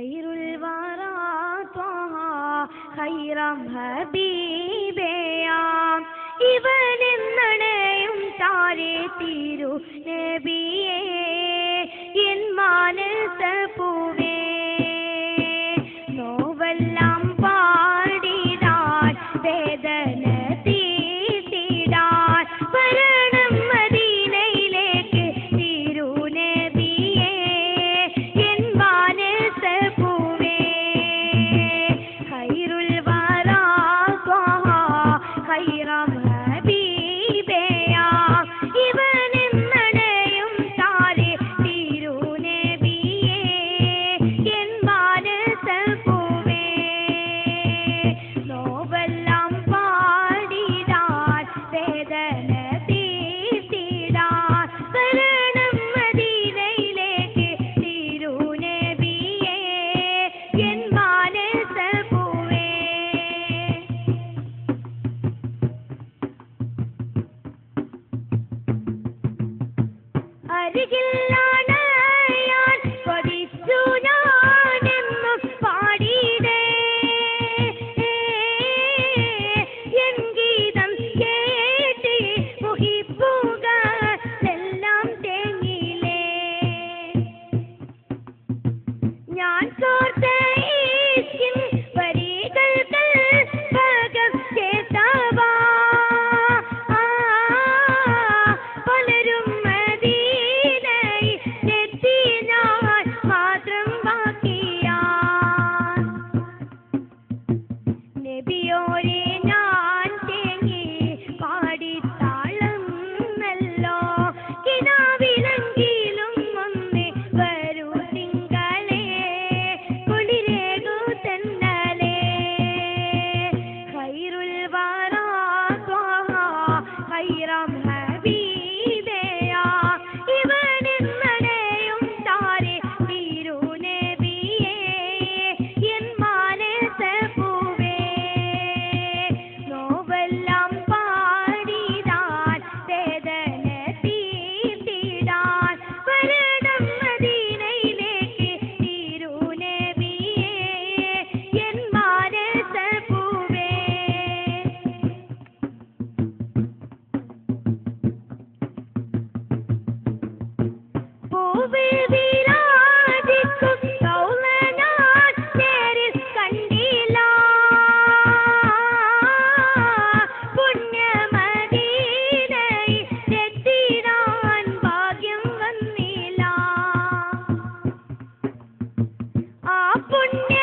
ഖൈറുൽ വറാ ത്വഹ ഖൈറം ഹബീബയാം ഇവനെന്നണയും താരേ തിരു നബിയേ എൻ മാനസ പൂവേ നോവെല്ലാം പാടിടാൻ വേദന തീർത്തിടാൻ വരണം മദീനയിലേക്ക് തിരു നബിയേ എൻ മാനസ പൂവേ ഖൈറുൽ വറാ ത്വഹ ഖൈറം ഹബീബയാ ഇവനെന്നണയും താരേ തിരു നബിയേ എൻ മാനസ പൂവേ നോവെല്ലാം പാടിടാൻ വേദന തീർത്തിടാൻ വരണം മദീനയിലേക്ക് തിരു നബിയേ എൻ മാനസ പൂവേ അരികിലാണയാൻ കൊതിച്ചു ഞാനെന്നും പാടിയിടേ എൻ ഗീതം കേട്ട് മുഹിപ്പുകളെല്ലാം തേങ്ങിലേ ഞാൻ കോർത്ത ഈശ്കിൻ വരികൾക്ക് പകം ചേർത്തവാ പലരും മദീനയിലെത്തി ഞാൻ മാത്രം ബാക്കിയാൻ നബിയോരെ ഞാൻ തേങ്ങി പാടിത്താളം നല്ലോ കിനാവിലെങ്കിലും ഒന്ന് വരൂ തിങ്കളേ കുളിരേകു തന്നലേ ഖൈറുൽ വറാ ത്വഹ ഖൈറം ഹബീബയാ ഇവനെന്നണയും താരേ തിരു നബിയേ എൻ മാനസ പൂവേ നോവെല്ലാം പാടിടാൻ വേദന തീർത്തിടാൻ വരണം മദീനയിലേക്ക് തിരു നബിയേ എൻ മാനസ പൂവേ പൂവിൽ വിരാജിക്കും റൗള ഞാൻ നേരിൽ കണ്ടില്ല പുണ്യമദീനയിലെത്തിടാൻ ഭാഗ്യം വന്നില്ല ആ പുണ്യ